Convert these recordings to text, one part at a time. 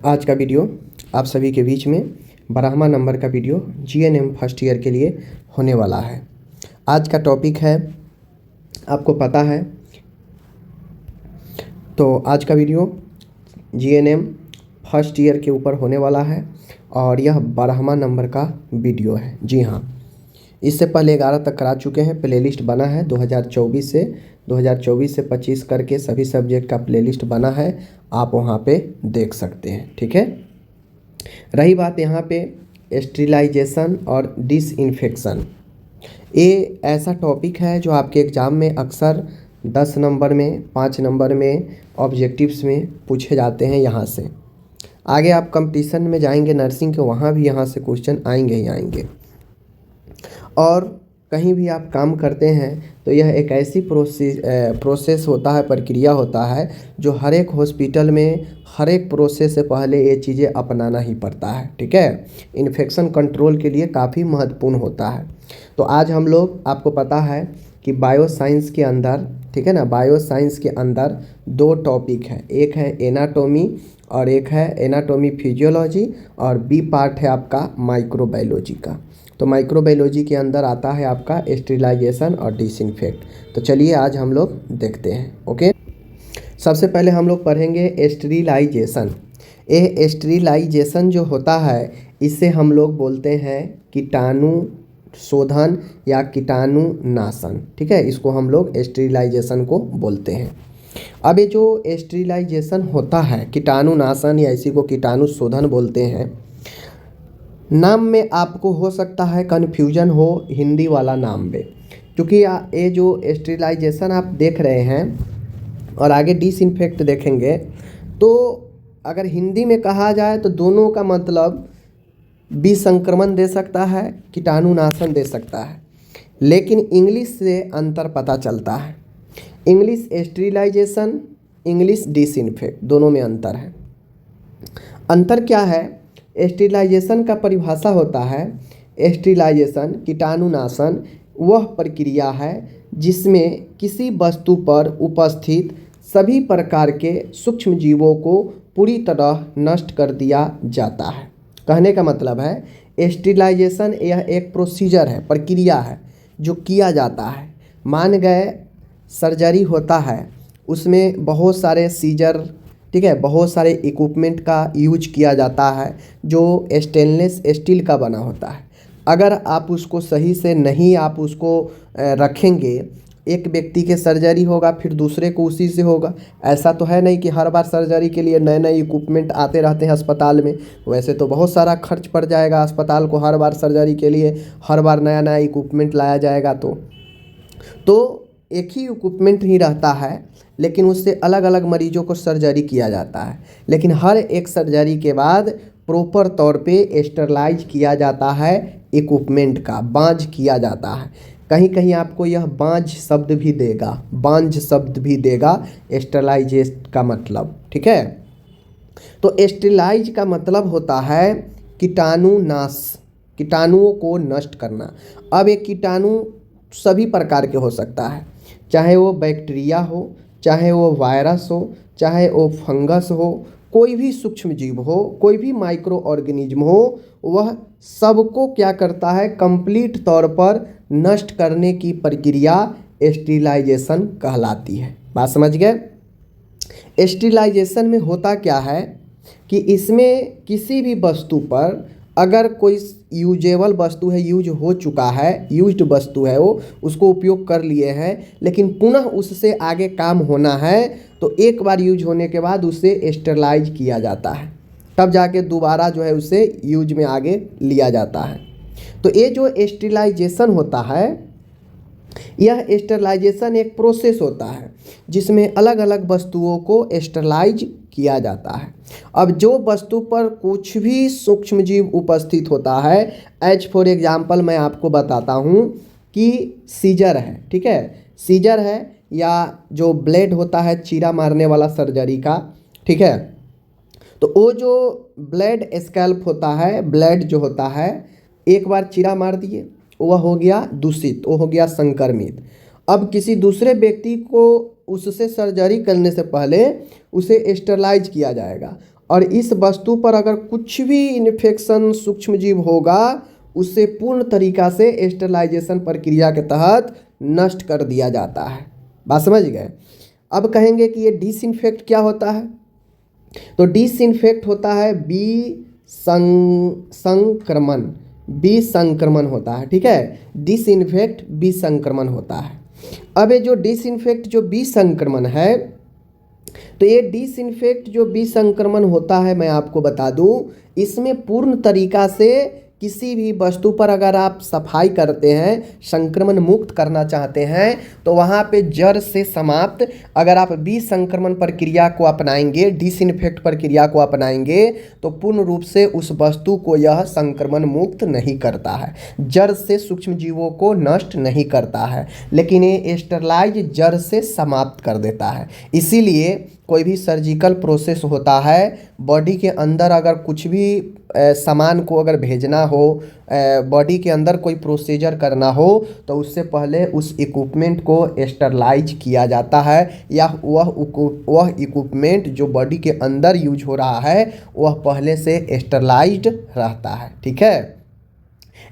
आज का वीडियो आप सभी के बीच में 12वां नंबर का वीडियो जीएनएम फर्स्ट ईयर के लिए होने वाला है। आज का टॉपिक है, आपको पता है, तो आज का वीडियो जीएनएम फर्स्ट ईयर के ऊपर होने वाला है और यह 12वां नंबर का वीडियो है। जी हाँ, इससे पहले 11 तक करा चुके हैं। प्लेलिस्ट बना है 2024 से 25 करके सभी सब्जेक्ट का प्लेलिस्ट बना है, आप वहाँ पे देख सकते हैं। ठीक है, रही बात यहाँ पे स्टेरिलाइजेशन और डिसइंफेक्शन, ये ऐसा टॉपिक है जो आपके एग्ज़ाम में अक्सर 10 नंबर में, 5 नंबर में, ऑब्जेक्टिव्स में पूछे जाते हैं। यहाँ से आगे आप कंपटीशन में जाएंगे नर्सिंग के, वहाँ भी यहाँ से क्वेश्चन आएंगे ही आएंगे। और कहीं भी आप काम करते हैं तो यह एक ऐसी प्रोसेस होता है, प्रक्रिया होता है जो हर एक हॉस्पिटल में हर एक प्रोसेस से पहले ये चीज़ें अपनाना ही पड़ता है। ठीक है, इन्फेक्शन कंट्रोल के लिए काफ़ी महत्वपूर्ण होता है। तो आज हम लोग, आपको पता है कि बायोसाइंस के अंदर, ठीक है ना, बायोसाइंस के अंदर 2 टॉपिक है, एक है एनाटोमी और एक है एनाटोमी फिजियोलॉजी, और बी पार्ट है आपका माइक्रोबायोलॉजी का। तो माइक्रोबायोलॉजी के अंदर आता है आपका स्टेरिलाइजेशन और डिसइंफेक्ट। तो चलिए आज हम लोग देखते हैं। ओके, सबसे पहले हम लोग पढ़ेंगे स्टेरिलाइजेशन। ये स्टेरिलाइजेशन जो होता है, इसे हम लोग बोलते हैं कीटाणु शोधन या कीटाणु नाशन। ठीक है, इसको हम लोग स्टेरिलाइजेशन को बोलते हैं। अब ये जो स्टेरिलाइजेशन होता है, कीटाणु नाशन या इसी को कीटाणु शोधन बोलते हैं, नाम में आपको हो सकता है कन्फ्यूजन हो हिंदी वाला नाम में, क्योंकि ये जो स्टेरिलाइजेशन आप देख रहे हैं और आगे डिसइंफेक्ट देखेंगे, तो अगर हिंदी में कहा जाए तो दोनों का मतलब विसंक्रमण दे सकता है, कीटाणुनाशन दे सकता है, लेकिन इंग्लिश से अंतर पता चलता है। इंग्लिश स्टेरिलाइजेशन, इंग्लिश डिसइंफेक्ट, दोनों में अंतर है। अंतर क्या है? स्टेरिलाइजेशन का परिभाषा होता है, स्टेरिलाइजेशन कीटाणुनाशन वह प्रक्रिया है जिसमें किसी वस्तु पर उपस्थित सभी प्रकार के सूक्ष्म जीवों को पूरी तरह नष्ट कर दिया जाता है। कहने का मतलब है स्टेरिलाइजेशन यह एक प्रोसीजर है, प्रक्रिया है जो किया जाता है। मान गए सर्जरी होता है, उसमें बहुत सारे सीजर, ठीक है, बहुत सारे इक्विपमेंट का यूज किया जाता है जो स्टेनलेस स्टील का बना होता है। अगर आप उसको सही से नहीं आप उसको रखेंगे, एक व्यक्ति के सर्जरी होगा फिर दूसरे को उसी से होगा। ऐसा तो है नहीं कि हर बार सर्जरी के लिए नए नए इक्विपमेंट आते रहते हैं अस्पताल में। वैसे तो बहुत सारा खर्च पड़ जाएगा अस्पताल को, हर बार सर्जरी के लिए हर बार नया नया इक्विपमेंट लाया जाएगा तो एक ही इक्विपमेंट ही रहता है, लेकिन उससे अलग अलग मरीजों को सर्जरी किया जाता है। लेकिन हर एक सर्जरी के बाद प्रॉपर तौर पे स्टरलाइज किया जाता है, इक्विपमेंट का बांझ किया जाता है। कहीं कहीं आपको यह बांझ शब्द भी देगा, बांझ शब्द भी देगा स्टरलाइजेशन का मतलब। ठीक है, तो स्टरलाइज का मतलब होता है कीटाणु नाश, कीटाणुओं को नष्ट करना। अब एक कीटाणु सभी प्रकार के हो सकता है, चाहे वो बैक्टीरिया हो, चाहे वो वायरस हो, चाहे वो फंगस हो, कोई भी सूक्ष्म जीव हो, कोई भी माइक्रो ऑर्गेनिज्म हो, वह सबको क्या करता है, कंप्लीट तौर पर नष्ट करने की प्रक्रिया स्टेरिलाइजेशन कहलाती है। बात समझ गए? स्टेरिलाइजेशन में होता क्या है कि इसमें किसी भी वस्तु पर अगर कोई यूजेबल वस्तु है, यूज हो चुका है, यूज्ड वस्तु है, वो उसको उपयोग कर लिए हैं, लेकिन पुनः उससे आगे काम होना है, तो एक बार यूज होने के बाद उसे स्टेरलाइज किया जाता है, तब जाके दोबारा जो है उसे यूज में आगे लिया जाता है। तो ये जो स्टेरिलाइजेशन होता है, यह स्टेरिलाइजेशन एक प्रोसेस होता है जिसमें अलग अलग वस्तुओं को स्टेरिलाइज किया जाता है। अब जो वस्तु पर कुछ भी सूक्ष्म जीव उपस्थित होता है, एज फॉर एग्जाम्पल मैं आपको बताता हूँ कि सीजर है, ठीक है, सीजर है या जो ब्लेड होता है चीरा मारने वाला सर्जरी का, ठीक है, तो वो जो ब्लेड स्कैल्प होता है, ब्लेड जो होता है, एक बार चीरा मार दिए, वह हो गया दूषित, वो हो गया संक्रमित। अब किसी दूसरे व्यक्ति को उससे सर्जरी करने से पहले उसे स्टरलाइज किया जाएगा और इस वस्तु पर अगर कुछ भी इन्फेक्शन सूक्ष्मजीव होगा उसे पूर्ण तरीका से स्टेरिलाइजेशन प्रक्रिया के तहत नष्ट कर दिया जाता है। बात समझ गए। अब कहेंगे कि ये डिसइंफेक्ट क्या होता है, तो डिसइंफेक्ट होता है विसंक्रमण होता है। ठीक है, डिसइंफेक्ट विसंक्रमण होता है। अब ये जो डिसइंफेक्ट जो विसंक्रमण है, तो ये डिसइंफेक्ट जो विसंक्रमण होता है, मैं आपको बता दूं, इसमें पूर्ण तरीका से किसी भी वस्तु पर अगर आप सफाई करते हैं, संक्रमण मुक्त करना चाहते हैं, तो वहाँ पे जड़ से समाप्त अगर आप विसंक्रमण प्रक्रिया को अपनाएंगे, डिसइंफेक्ट प्रक्रिया को अपनाएंगे, तो पूर्ण रूप से उस वस्तु को यह संक्रमण मुक्त नहीं करता है, जड़ से सूक्ष्म जीवों को नष्ट नहीं करता है, लेकिन ये स्टेरलाइज जड़ से समाप्त कर देता है। इसीलिए कोई भी सर्जिकल प्रोसेस होता है, बॉडी के अंदर अगर कुछ भी सामान को अगर भेजना हो, बॉडी के अंदर कोई प्रोसीजर करना हो, तो उससे पहले उस इक्विपमेंट को स्टेरलाइज किया जाता है, या वह इक्विपमेंट जो बॉडी के अंदर यूज हो रहा है वह पहले से स्टेरलाइज्ड रहता है। ठीक है,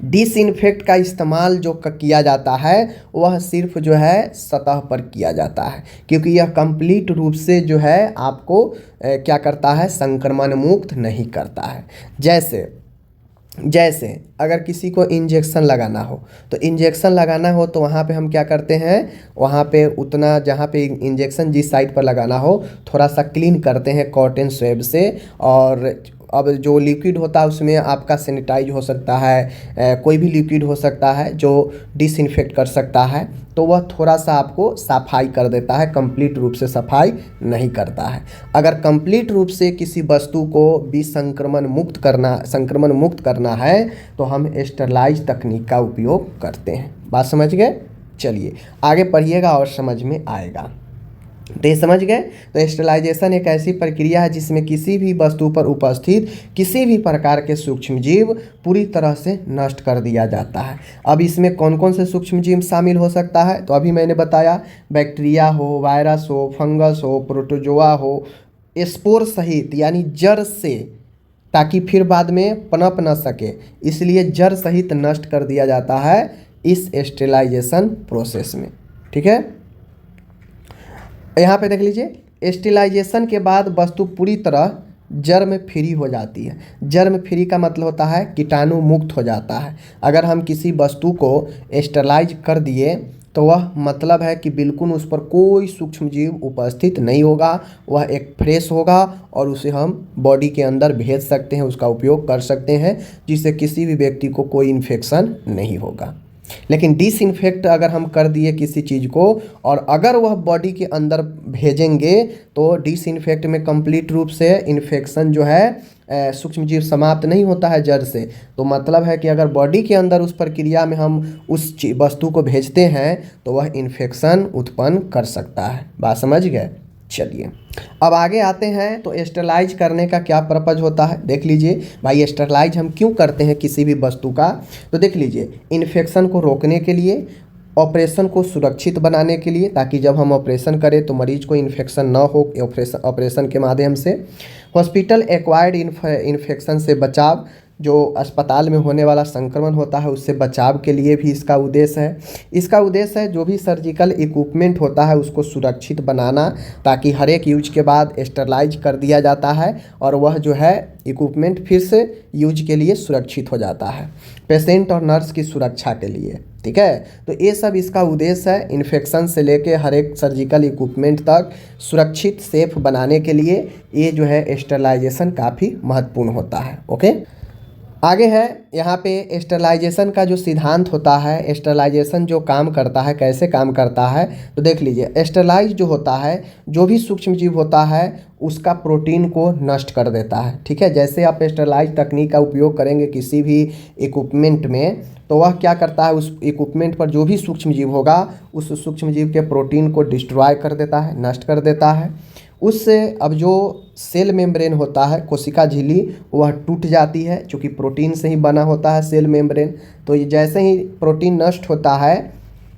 डिसइंफेक्ट का इस्तेमाल जो किया जाता है वह सिर्फ जो है सतह पर किया जाता है, क्योंकि यह कंप्लीट रूप से जो है आपको क्या करता है, संक्रमण मुक्त नहीं करता है। जैसे अगर किसी को इंजेक्शन लगाना हो, तो इंजेक्शन लगाना हो तो वहाँ पे हम क्या करते हैं, वहाँ पे उतना जहाँ पे इंजेक्शन जिस साइड पर लगाना हो थोड़ा सा क्लीन करते हैं कॉटन स्वैब से, और अब जो लिक्विड होता है उसमें आपका सैनिटाइज हो सकता है, कोई भी लिक्विड हो सकता है जो डिसइंफेक्ट कर सकता है, तो वह थोड़ा सा आपको सफाई कर देता है, कंप्लीट रूप से सफाई नहीं करता है। अगर कंप्लीट रूप से किसी वस्तु को संक्रमण मुक्त करना है तो हम स्टेरलाइज तकनीक का उपयोग करते हैं। बात समझ गए। चलिए आगे पढ़िएगा और समझ में आएगा। तो ये समझ गए। तो स्टेरिलाइजेशन एक ऐसी प्रक्रिया है जिसमें किसी भी वस्तु पर उपस्थित किसी भी प्रकार के सूक्ष्मजीव पूरी तरह से नष्ट कर दिया जाता है। अब इसमें कौन कौन से सूक्ष्मजीव शामिल हो सकता है, तो अभी मैंने बताया, बैक्टीरिया हो, वायरस हो, फंगस हो, प्रोटोजोआ हो, स्पोर सहित यानी जड़ से, ताकि फिर बाद में पनप न सके, इसलिए जड़ सहित नष्ट कर दिया जाता है इस स्टेरिलाइजेशन प्रोसेस में। ठीक है, यहाँ पे देख लीजिए, स्टेरिलाइजेशन के बाद वस्तु पूरी तरह जर्म फ्री हो जाती है। जर्म फ्री का मतलब होता है कीटाणु मुक्त हो जाता है। अगर हम किसी वस्तु को स्टेरिलाइज कर दिए तो वह मतलब है कि बिल्कुल उस पर कोई सूक्ष्मजीव उपस्थित नहीं होगा, वह एक फ्रेश होगा और उसे हम बॉडी के अंदर भेज सकते हैं, उसका उपयोग कर सकते हैं, जिससे किसी भी व्यक्ति को कोई इन्फेक्शन नहीं होगा। लेकिन डिसइंफेक्ट अगर हम कर दिए किसी चीज़ को और अगर वह बॉडी के अंदर भेजेंगे तो डिसइंफेक्ट में कंप्लीट रूप से इन्फेक्शन जो है सूक्ष्मजीव समाप्त नहीं होता है जड़ से। तो मतलब है कि अगर बॉडी के अंदर उस प्रक्रिया में हम उस वस्तु को भेजते हैं तो वह इन्फेक्शन उत्पन्न कर सकता है। बात समझ गए। चलिए अब आगे आते हैं। तो स्टेरलाइज करने का क्या पर्पज होता है, देख लीजिए भाई। स्टेरलाइज हम क्यों करते हैं किसी भी वस्तु का, तो देख लीजिए, इन्फेक्शन को रोकने के लिए, ऑपरेशन को सुरक्षित बनाने के लिए, ताकि जब हम ऑपरेशन करें तो मरीज को इन्फेक्शन ना हो ऑपरेशन के माध्यम से, हॉस्पिटल एक्वायर्ड इन्फेक्शन से बचाव, जो अस्पताल में होने वाला संक्रमण होता है उससे बचाव के लिए भी इसका उद्देश्य है। इसका उद्देश्य है जो भी सर्जिकल इक्विपमेंट होता है उसको सुरक्षित बनाना, ताकि हर एक यूज के बाद स्टेरलाइज कर दिया जाता है और वह जो है इक्विपमेंट फिर से यूज के लिए सुरक्षित हो जाता है, पेशेंट और नर्स की सुरक्षा के लिए। ठीक है, तो ये सब इसका उद्देश्य है, इन्फेक्शन से लेके हर एक सर्जिकल इक्विपमेंट तक सुरक्षित सेफ बनाने के लिए ये जो है स्टेरलाइजेशन काफ़ी महत्वपूर्ण होता है। ओके, आगे है यहाँ पे स्टेरलाइजेशन का जो सिद्धांत होता है, स्टेरलाइजेशन जो काम करता है, कैसे काम करता है, तो देख लीजिए, स्टेरलाइज जो होता है, जो भी सूक्ष्मजीव होता है उसका प्रोटीन को नष्ट कर देता है। ठीक है, जैसे आप स्टेरलाइज तकनीक का उपयोग करेंगे किसी भी इक्विपमेंट में, तो वह क्या करता है, उस इक्विपमेंट पर जो भी सूक्ष्मजीव होगा उस सूक्ष्मजीव के प्रोटीन को डिस्ट्रॉय कर देता है, नष्ट कर देता है। उससे अब जो सेल मेम्ब्रेन होता है, कोशिका झिल्ली, वह टूट जाती है, क्योंकि प्रोटीन से ही बना होता है सेल मेम्ब्रेन। तो ये जैसे ही प्रोटीन नष्ट होता है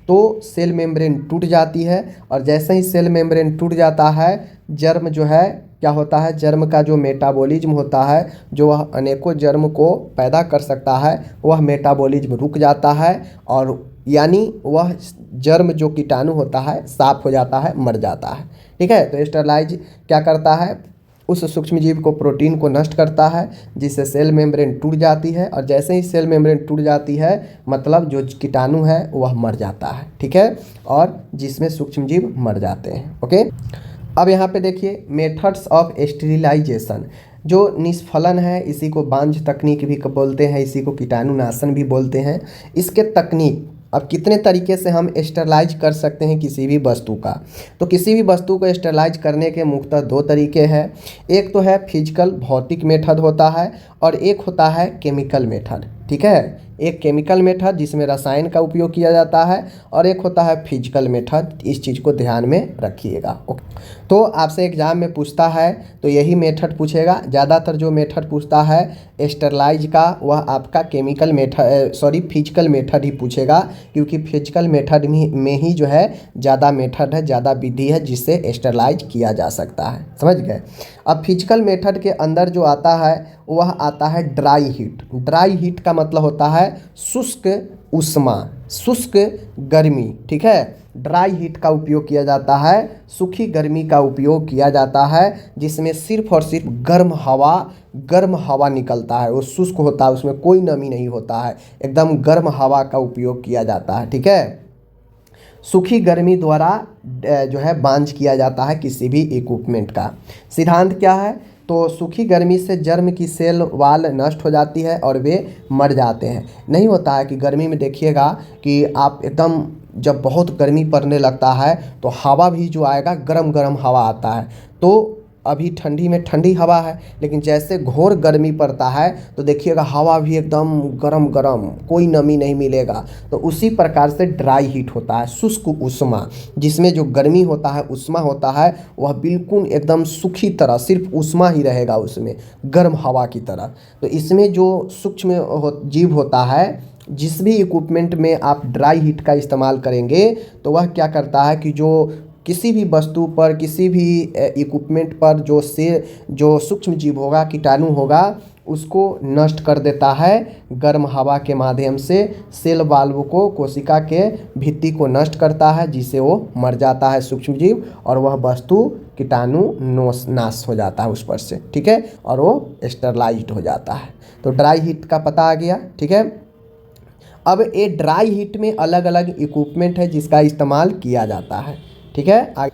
तो सेल मेम्ब्रेन टूट जाती है, और जैसे ही सेल मेम्ब्रेन टूट जाता है जर्म जो है क्या होता है, जर्म का जो मेटाबॉलिज्म होता है, जो वह अनेकों जर्म को पैदा कर सकता है, वह मेटाबॉलिज्म रुक जाता है और यानी वह जर्म जो कीटाणु होता है साफ हो जाता है, मर जाता है। ठीक है, तो स्टेरलाइज क्या करता है, उस सूक्ष्मजीव को प्रोटीन को नष्ट करता है, जिससे सेल मेम्ब्रेन टूट जाती है, और जैसे ही सेल मेम्ब्रेन टूट जाती है मतलब जो कीटाणु है वह मर जाता है। ठीक है, और जिसमें सूक्ष्मजीव मर जाते हैं। ओके, अब यहाँ पे देखिए मेथड्स ऑफ स्टेरिलाइजेशन, जो निष्फलन है इसी को बांझ तकनीक भी बोलते हैं, इसी को कीटाणुनाशन भी बोलते हैं। इसके तकनीक, अब कितने तरीके से हम स्टेरलाइज कर सकते हैं किसी भी वस्तु का, तो किसी भी वस्तु को स्टेरलाइज करने के मुख्यतः दो तरीके हैं। एक तो है फिजिकल भौतिक मेथड होता है, और एक होता है केमिकल मेथड। ठीक है, एक केमिकल मेथड जिसमें रसायन का उपयोग किया जाता है, और एक होता है फिजिकल मेथड। इस चीज़ को ध्यान में रखिएगा। ओके, तो आपसे एग्जाम में पूछता है तो यही मेथड पूछेगा। ज़्यादातर जो मेथड पूछता है स्टेरलाइज का वह आपका केमिकल मेथड फिजिकल मेथड ही पूछेगा, क्योंकि फिजिकल मेथड में ही जो है ज़्यादा मेथड है, ज़्यादा विधि है जिससे स्टेरलाइज किया जा सकता है। समझ गए। अब फिजिकल मेथड के अंदर जो आता है वह आता है ड्राई हीट। ड्राई हीट का मतलब होता है शुष्क उष्मा, शुष्क गर्मी। ठीक है, ड्राई हीट का उपयोग किया जाता है, सूखी गर्मी का उपयोग किया जाता है, जिसमें सिर्फ और सिर्फ गर्म हवा निकलता है। वो शुष्क होता है, उसमें कोई नमी नहीं होता है, एकदम गर्म हवा का उपयोग किया जाता है। ठीक है, सूखी गर्मी द्वारा जो है बांझ किया जाता है किसी भी इक्विपमेंट का। सिद्धांत क्या है, तो सूखी गर्मी से जर्म की सेल वाल नष्ट हो जाती है और वे मर जाते हैं। नहीं होता है कि गर्मी में देखिएगा कि आप एकदम जब बहुत गर्मी पड़ने लगता है तो हवा भी जो आएगा गरम गरम हवा आता है। तो अभी ठंडी में ठंडी हवा है, लेकिन जैसे घोर गर्मी पड़ता है तो देखिएगा हवा भी एकदम गरम गरम, कोई नमी नहीं मिलेगा। तो उसी प्रकार से ड्राई हीट होता है, शुष्क उष्मा, जिसमें जो गर्मी होता है, उष्मा होता है, वह बिल्कुल एकदम सूखी तरह, सिर्फ उष्मा ही रहेगा उसमें, गर्म हवा की तरह। तो इसमें जो सूक्ष्म जीव होता है, जिस भी इक्विपमेंट में आप ड्राई हीट का इस्तेमाल करेंगे तो वह क्या करता है कि जो किसी भी वस्तु पर, किसी भी इक्विपमेंट पर जो सूक्ष्म जीव होगा, कीटाणु होगा, उसको नष्ट कर देता है गर्म हवा के माध्यम से। सेल वाल्व को, कोशिका के भित्ति को नष्ट करता है, जिससे वो मर जाता है सूक्ष्म जीव, और वह वस्तु कीटाणु नाश हो जाता है उस पर से। ठीक है, और वो स्टेरलाइज्ड हो जाता है। तो ड्राई हीट का पता आ गया। ठीक है, अब ये ड्राई हीट में अलग अलग इक्विपमेंट है जिसका इस्तेमाल किया जाता है। ठीक है,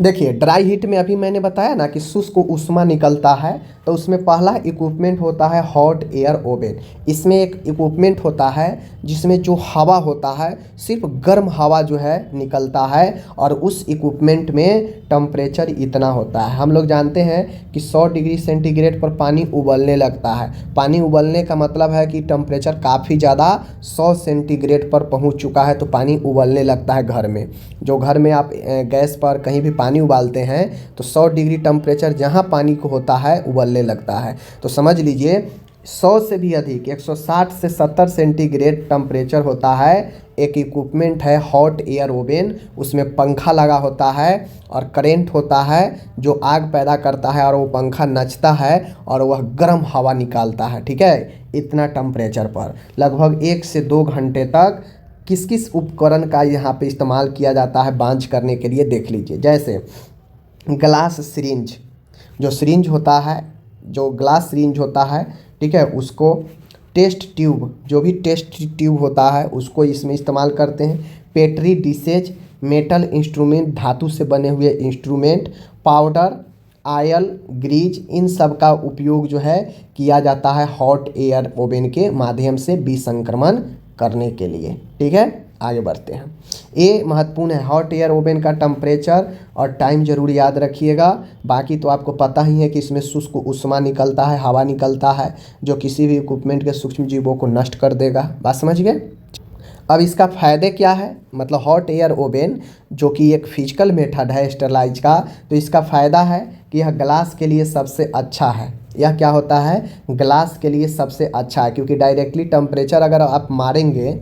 देखिए ड्राई हीट में अभी मैंने बताया ना कि शुष्क उष्मा निकलता है, तो उसमें पहला इक्विपमेंट होता है हॉट एयर ओवन। इसमें एक इक्विपमेंट होता है जिसमें जो हवा होता है, सिर्फ गर्म हवा जो है निकलता है, और उस इक्विपमेंट में टेम्परेचर इतना होता है। हम लोग जानते हैं कि 100 डिग्री सेंटीग्रेड पर पानी उबलने लगता है। पानी उबलने का मतलब है कि टेम्परेचर काफ़ी ज़्यादा 100 सेंटीग्रेड पर पहुंच चुका है, तो पानी उबलने लगता है घर में। जो घर में आप गैस पर कहीं भी पानी उबालते हैं तो 100 डिग्री टेम्परेचर जहाँ पानी को होता है उबलने लगता है। तो समझ लीजिए 100 से भी अधिक 160 से 70 सेंटीग्रेड टेम्परेचर होता है। एक इक्विपमेंट है हॉट एयर ओवन, उसमें पंखा लगा होता है और करंट होता है जो आग पैदा करता है, और वो पंखा नचता है और वह गर्म हवा निकालता है। ठीक है, इतना टेम्परेचर पर लगभग 1 से 2 घंटे तक किस किस उपकरण का यहाँ पे इस्तेमाल किया जाता है बांझ करने के लिए, देख लीजिए। जैसे ग्लास सिरिंज, जो सिरिंज होता है, जो ग्लास सिरिंज होता है, ठीक है, उसको टेस्ट ट्यूब, जो भी टेस्ट ट्यूब होता है उसको इसमें इस्तेमाल करते हैं। पेट्री डिशेज, मेटल इंस्ट्रूमेंट, धातु से बने हुए इंस्ट्रूमेंट, पाउडर, आयल, ग्रीज, इन सब का उपयोग जो है किया जाता है हॉट एयर ओवन के माध्यम से विसंक्रमण करने के लिए। ठीक है, आगे बढ़ते हैं। ये महत्वपूर्ण है, हॉट एयर ओवन का टेम्परेचर और टाइम जरूर याद रखिएगा। बाकी तो आपको पता ही है कि इसमें शुष्क उष्मा निकलता है, हवा निकलता है, जो किसी भी इक्विपमेंट के सूक्ष्म जीवों को नष्ट कर देगा। बात समझ गए। अब इसका फ़ायदे क्या है, मतलब हॉट एयर ओवन जो कि एक फिजिकल मेथड है स्टेरलाइज का, तो इसका फ़ायदा है कि यह ग्लास के लिए सबसे अच्छा है। यह क्या होता है, ग्लास के लिए सबसे अच्छा है, क्योंकि डायरेक्टली टेम्परेचर अगर आप मारेंगे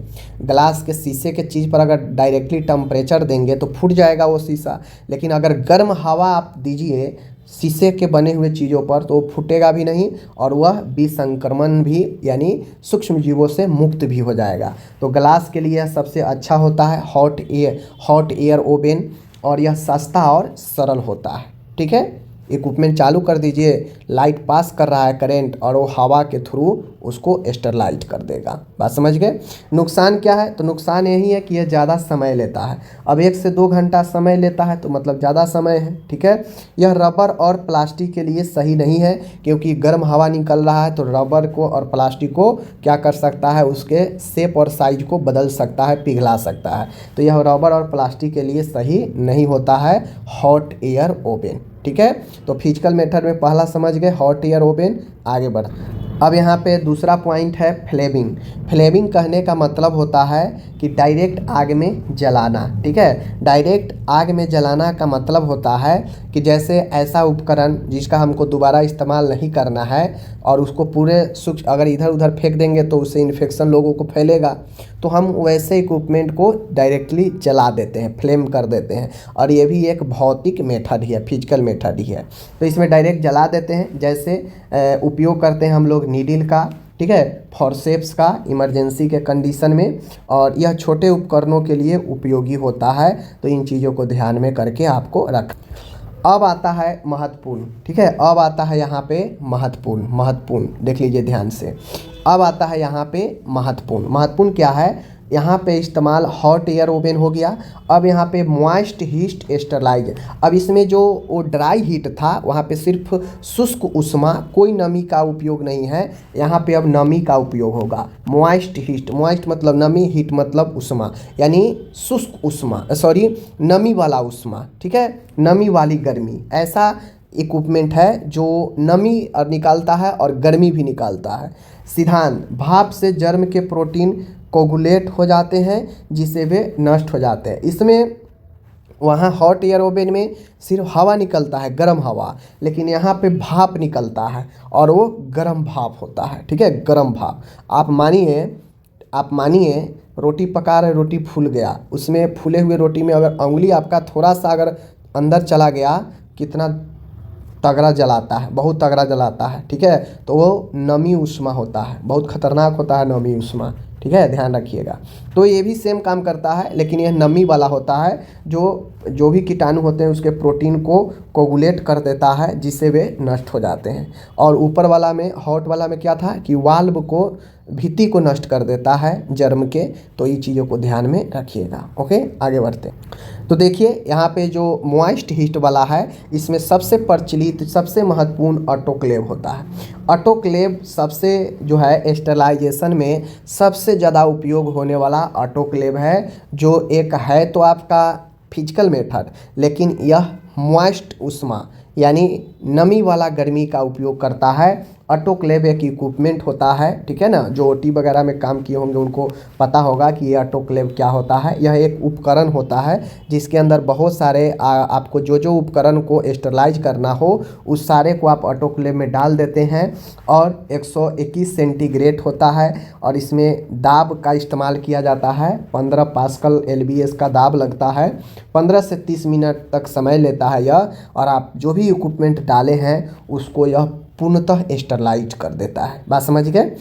ग्लास के शीशे के चीज़ पर, अगर डायरेक्टली टेम्परेचर देंगे तो फूट जाएगा वो शीशा। लेकिन अगर गर्म हवा आप दीजिए शीशे के बने हुए चीज़ों पर तो वो फूटेगा भी नहीं और वह विसंक्रमण भी यानी सूक्ष्म जीवों से मुक्त भी हो जाएगा। तो ग्लास के लिए यह सबसे अच्छा होता है, हॉट एयर ओवन, और यह सस्ता और सरल होता है। ठीक है, इक्विपमेंट चालू कर दीजिए, लाइट पास कर रहा है करंट और वो हवा के थ्रू उसको स्टरलाइट कर देगा। बात समझ गए। नुकसान क्या है, तो नुकसान यही है कि यह ज़्यादा समय लेता है। अब 1 से 2 घंटा समय लेता है तो मतलब ज़्यादा समय है। ठीक है, यह रबर और प्लास्टिक के लिए सही नहीं है, क्योंकि गर्म हवा निकल रहा है तो रबर को और प्लास्टिक को क्या कर सकता है, उसके शेप और साइज को बदल सकता है, पिघला सकता है। तो यह रबर और प्लास्टिक के लिए सही नहीं होता है हॉट एयर ओवन। ठीक है, तो फिजिकल मेथड में पहला समझ गए हॉट एयर ओवन। आगे बढ़, अब यहाँ पे दूसरा पॉइंट है फ्लेमिंग। फ्लेमिंग कहने का मतलब होता है कि डायरेक्ट आग में जलाना। ठीक है, डायरेक्ट आग में जलाना का मतलब होता है कि जैसे ऐसा उपकरण जिसका हमको दोबारा इस्तेमाल नहीं करना है और उसको पूरे सूक्ष्म अगर इधर उधर फेंक देंगे तो उससे इन्फेक्शन लोगों को फैलेगा, तो हम वैसे इक्विपमेंट को डायरेक्टली जला देते हैं, फ्लेम कर देते हैं। और ये भी एक भौतिक मेथड ही है, फिजिकल मेथड ही है। तो इसमें डायरेक्ट जला देते हैं, जैसे उपयोग करते हैं हम लोग नीडल का, ठीक है, फॉरसेप्स का इमरजेंसी के कंडीशन में, और यह छोटे उपकरणों के लिए उपयोगी होता है। तो इन चीज़ों को ध्यान में करके आपको रख। अब आता है महत्वपूर्ण। ठीक है, अब आता है यहाँ पे महत्वपूर्ण देख लीजिए ध्यान से। अब आता है यहाँ पे महत्वपूर्ण क्या है, यहाँ पे इस्तेमाल हॉट एयर ओवन हो गया। अब यहाँ पे मॉइस्ट हीट स्टरलाइज। अब इसमें जो वो ड्राई हीट था वहाँ पे सिर्फ शुष्क उष्मा, कोई नमी का उपयोग नहीं है। यहाँ पे अब नमी का उपयोग होगा। मॉइस्ट हीट, मॉइस्ट मतलब नमी, हीट मतलब उष्मा, यानी शुष्क उष्मा, नमी वाला उष्मा। ठीक है, नमी वाली गर्मी। ऐसा इक्विपमेंट है जो नमी निकालता है और गर्मी भी निकालता है। सिद्धांत, भाप से जर्म के प्रोटीन कोगुलेट हो जाते हैं जिससे वे नष्ट हो जाते हैं। इसमें वहाँ हॉट एयर ओवन में सिर्फ हवा निकलता है, गर्म हवा, लेकिन यहाँ पे भाप निकलता है और वो गर्म भाप होता है। ठीक है, गर्म भाप। आप मानिए रोटी पका रहे, रोटी फूल गया, उसमें फूले हुए रोटी में अगर उंगली आपका थोड़ा सा अगर अंदर चला गया, कितना तगड़ा जलाता है, बहुत तगड़ा जलाता है। ठीक है, तो वो नमी उष्मा होता है, बहुत खतरनाक होता है नमी उष्मा। ठीक है, ध्यान रखिएगा। तो ये भी सेम काम करता है, लेकिन यह नमी वाला होता है, जो भी कीटाणु होते हैं उसके प्रोटीन को कोगुलेट कर देता है जिससे वे नष्ट हो जाते हैं। और ऊपर वाला में, हॉट वाला में क्या था कि वाल्व को, भित्ति को नष्ट कर देता है जर्म के। तो ये चीज़ों को ध्यान में रखिएगा। ओके, आगे बढ़ते। तो देखिए यहाँ पे जो मॉइस्ट हीट वाला है, इसमें सबसे प्रचलित, सबसे महत्वपूर्ण ऑटोक्लेव होता है। ऑटोक्लेव सबसे जो है स्टरलाइजेशन में सबसे ज़्यादा उपयोग होने वाला ऑटोक्लेव है, जो एक है तो आपका फिजिकल मेथड, लेकिन यह मॉइस्ट उष्मा यानी नमी वाला गर्मी का उपयोग करता है। ऑटोक्लेव एक इक्विपमेंट होता है, ठीक है ना, जो ओटी वगैरह में काम किए होंगे उनको पता होगा कि ये ऑटोक्लेव क्या होता है। यह एक उपकरण होता है जिसके अंदर बहुत सारे आपको जो उपकरण को स्टरलाइज करना हो उस सारे को आप ऑटोक्लेव में डाल देते हैं। और 121 सेंटीग्रेड होता है और इसमें दाब का इस्तेमाल किया जाता है। 15 पास्कल LBS का दाब लगता है। 15 से 30 मिनट तक समय लेता है यह, और आप जो भी इक्विपमेंट डाले हैं उसको यह पूर्णतः स्टरलाइज कर देता है। बात समझ गए।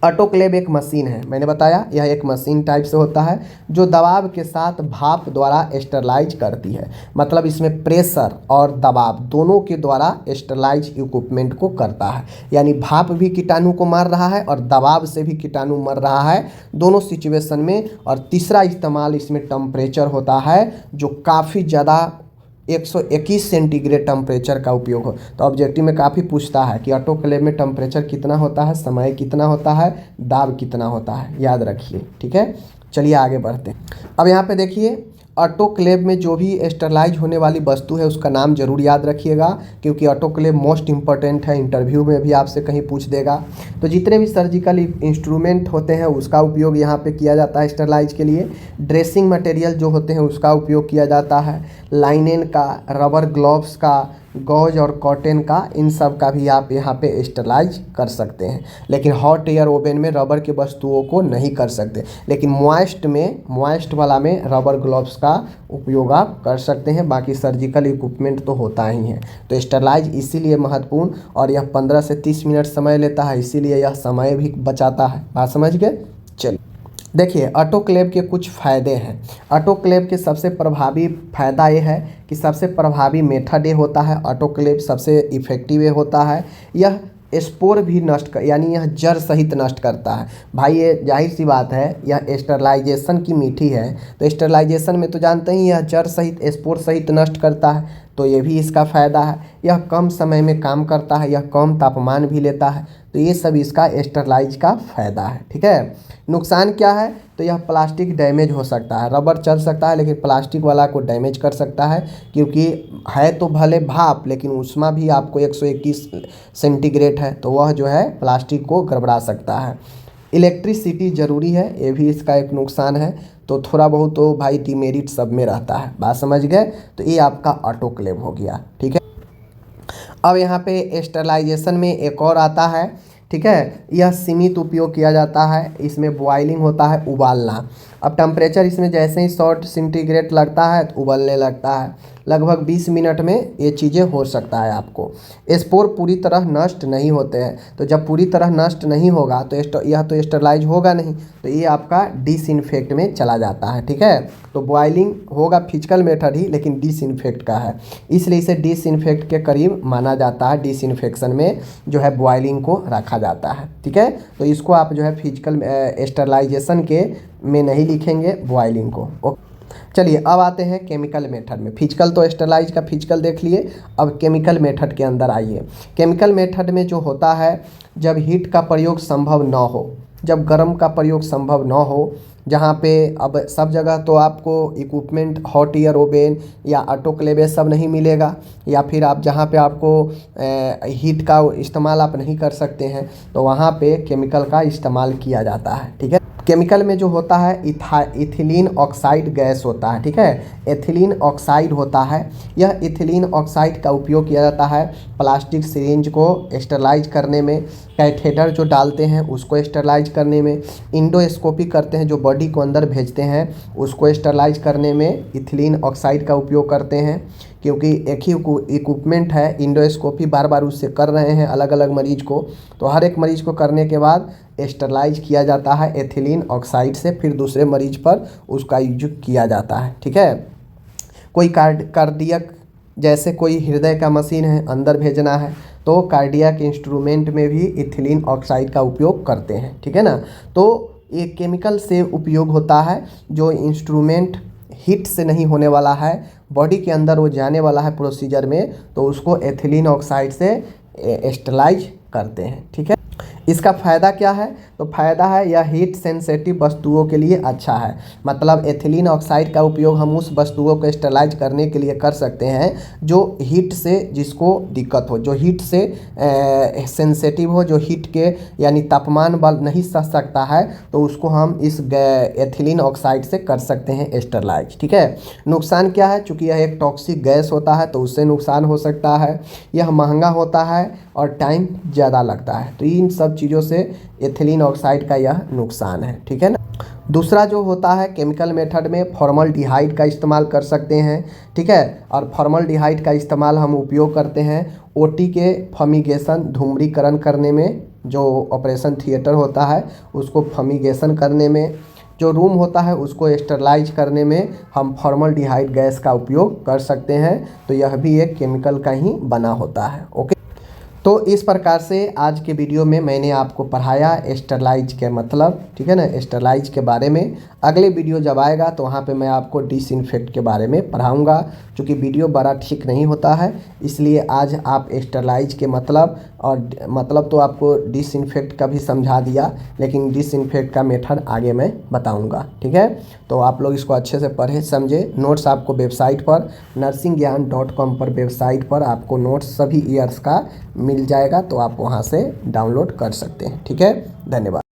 ऑटोक्लेव एक मशीन है, मैंने बताया यह एक मशीन टाइप से होता है जो दबाव के साथ भाप द्वारा स्टरलाइज करती है। मतलब इसमें प्रेशर और दबाव दोनों के द्वारा स्टरलाइज इक्विपमेंट को करता है, यानी भाप भी कीटाणु को मार रहा है और दबाव से भी कीटाणु मर रहा है, दोनों सिचुएशन में। और तीसरा इस्तेमाल इसमें टेम्परेचर होता है जो काफ़ी ज़्यादा 121 सेंटीग्रेड टेम्परेचर का उपयोग हो। तो ऑब्जेक्टिव में काफ़ी पूछता है कि ऑटोक्लेव में टेम्परेचर कितना होता है, समय कितना होता है, दाब कितना होता है, याद रखिए। ठीक है, चलिए आगे बढ़ते हैं। अब यहाँ पे देखिए ऑटोक्लेव में जो भी स्टरलाइज होने वाली वस्तु है उसका नाम जरूर याद रखिएगा, क्योंकि ऑटोक्लेव मोस्ट इंपॉर्टेंट है, इंटरव्यू में भी आपसे कहीं पूछ देगा। तो जितने भी सर्जिकल इंस्ट्रूमेंट होते हैं उसका उपयोग यहाँ पे किया जाता है स्टरलाइज के लिए। ड्रेसिंग मटेरियल जो होते हैं उसका उपयोग किया जाता है, लाइनेन का, रबर ग्लव्स का, गॉज और कॉटन का, इन सब का भी आप यहाँ पे स्टरलाइज कर सकते हैं। लेकिन हॉट एयर ओवन में रबर की वस्तुओं को नहीं कर सकते। लेकिन मॉइस्ट वाला में रबर ग्लव्स का उपयोग आप कर सकते हैं। बाकी सर्जिकल इक्विपमेंट तो होता ही है। तो स्टरलाइज इसीलिए महत्वपूर्ण, और यह 15 से 30 मिनट समय लेता है, इसीलिए यह समय भी बचाता है। बात समझ गए? चलिए देखिए, ऑटोक्लेव के कुछ फ़ायदे हैं। ऑटोक्लेव के सबसे प्रभावी फ़ायदा ये है कि सबसे प्रभावी मेथड ये होता है, ऑटोक्लेव सबसे इफ़ेक्टिव ये होता है। यह स्पोर भी नष्ट कर, यानी यह जड़ सहित नष्ट करता है। भाई ये जाहिर सी बात है, यह स्टरलाइजेशन की मीठी है, तो स्टरलाइजेशन में तो जानते ही यह जड़ सहित स्पोर सहित नष्ट करता है। तो ये भी इसका फ़ायदा है। यह कम समय में काम करता है, यह कम तापमान भी लेता है। तो ये सब इसका स्टरलाइज का फ़ायदा है। ठीक है। नुकसान क्या है? तो यह प्लास्टिक डैमेज हो सकता है। रबर चल सकता है, लेकिन प्लास्टिक वाला को डैमेज कर सकता है, क्योंकि है तो भले भाप, लेकिन उसमें भी आपको 121 सेंटीग्रेड है, तो वह जो है प्लास्टिक को गड़बड़ा सकता है। इलेक्ट्रिसिटी ज़रूरी है, ये भी इसका एक नुकसान है। तो थोड़ा बहुत तो भाई डिमेरिट सब में रहता है। बात समझ गए? तो ये आपका ऑटोक्लेव हो गया। ठीक है। अब यहाँ पे स्टरलाइजेशन में एक और आता है। ठीक है। यह सीमित उपयोग किया जाता है। इसमें बॉइलिंग होता है, उबालना। अब टेम्परेचर इसमें जैसे ही 100 सेंटीग्रेड लगता है तो उबलने लगता है। लगभग 20 मिनट में ये चीज़ें हो सकता है आपको। स्पोर पूरी तरह नष्ट नहीं होते हैं, तो जब पूरी तरह नष्ट नहीं होगा तो यह तो स्टरलाइज होगा नहीं, तो ये आपका डिसइंफेक्ट में चला जाता है। ठीक है। तो बॉइलिंग होगा फिजिकल मेथड ही, लेकिन डिसइंफेक्ट का है, इसलिए इसे डिसइंफेक्ट के करीब माना जाता है। डिसइंफेक्शन में जो है बॉइलिंग को रखा जाता है। ठीक है। तो इसको आप जो है फिजिकल स्टरलाइजेशन के में नहीं लिखेंगे, बॉइलिंग को। चलिए अब आते हैं केमिकल मेथड में। फिजिकल तो स्टरलाइज का फिजिकल देख लिए, अब केमिकल मेथड के अंदर आइए। केमिकल मेथड में जो होता है, जब हीट का प्रयोग संभव न हो, जब गर्म का प्रयोग संभव न हो, जहाँ पे अब सब जगह तो आपको इक्विपमेंट हॉट एयर ओवन या ऑटोक्लेव सब नहीं मिलेगा, या फिर आप जहाँ पे आपको हीट का इस्तेमाल आप नहीं कर सकते हैं, तो वहाँ पे केमिकल का इस्तेमाल किया जाता है। ठीक है। केमिकल में जो होता है इथिलीन ऑक्साइड गैस होता है। ठीक है। एथिलीन ऑक्साइड होता है। यह इथिलीन ऑक्साइड का उपयोग किया जाता है प्लास्टिक सिरिंज को स्टरलाइज करने में, कैथेटर जो डालते हैं उसको स्टरलाइज करने में, इंडोस्कोपी करते हैं जो बॉडी को अंदर भेजते हैं उसको स्टरलाइज करने में इथिलीन ऑक्साइड का उपयोग करते हैं। क्योंकि एक ही इक्विपमेंट है, इंडोस्कोपी बार बार उससे कर रहे हैं अलग अलग मरीज को, तो हर एक मरीज को करने के बाद स्टरलाइज किया जाता है एथिलीन ऑक्साइड से, फिर दूसरे मरीज पर उसका यूज किया जाता है। ठीक है। कोई कार्डियक, जैसे कोई हृदय का मशीन है अंदर भेजना है, तो कार्डियक इंस्ट्रूमेंट में भी इथिलीन ऑक्साइड का उपयोग करते हैं। ठीक है ना। तो ये केमिकल से उपयोग होता है, जो इंस्ट्रूमेंट हीट से नहीं होने वाला है, बॉडी के अंदर वो जाने वाला है प्रोसीजर में, तो उसको एथिलीन ऑक्साइड से स्टरलाइज करते हैं। ठीक है। इसका फ़ायदा क्या है? तो फ़ायदा है यह हीट सेंसेटिव वस्तुओं के लिए अच्छा है। मतलब एथिलीन ऑक्साइड का उपयोग हम उस वस्तुओं को स्टरलाइज करने के लिए कर सकते हैं जो हीट से, जिसको दिक्कत हो, जो हीट से सेंसेटिव हो, जो हीट के यानी तापमान बल नहीं सह सकता है, तो उसको हम इस एथिलीन ऑक्साइड से कर सकते हैं स्टरलाइज। ठीक है। नुकसान क्या है? चूँकि यह एक टॉक्सिक गैस होता है, तो उससे नुकसान हो सकता है। यह महंगा होता है और टाइम ज़्यादा लगता है। तो इन सब चीज़ों से एथिलीन ऑक्साइड का यह नुकसान है। ठीक है ना। दूसरा जो होता है केमिकल मेथड में फॉर्मल्डिहाइड का इस्तेमाल कर सकते हैं। ठीक है। और फॉर्मल्डिहाइड का इस्तेमाल हम उपयोग करते हैं ओटी के फमीगेशन, धूम्रीकरण करने में, जो ऑपरेशन थिएटर होता है उसको फमीगेशन करने में, जो रूम होता है उसको स्टरलाइज करने में हम फॉर्मल्डिहाइड गैस का उपयोग कर सकते हैं। तो यह भी एक केमिकल का ही बना होता है। ओके। तो इस प्रकार से आज के वीडियो में मैंने आपको पढ़ाया स्टरलाइज के मतलब। ठीक है ना, स्टरलाइज के बारे में। अगले वीडियो जब आएगा तो वहाँ पे मैं आपको डिसइंफेक्ट के बारे में पढ़ाऊँगा। क्योंकि वीडियो बड़ा ठीक नहीं होता है, इसलिए आज आप स्टरलाइज के मतलब, और मतलब तो आपको डिसइंफेक्ट का भी समझा दिया, लेकिन डिसइंफेक्ट का मेथड आगे मैं बताऊँगा। ठीक है। तो आप लोग इसको अच्छे से पढ़े समझे। नोट्स आपको वेबसाइट पर nursingyan.com पर वेबसाइट पर आपको नोट्स सभी ईयर्स का मिल जाएगा, तो आप वहाँ से डाउनलोड कर सकते हैं। ठीक है। धन्यवाद।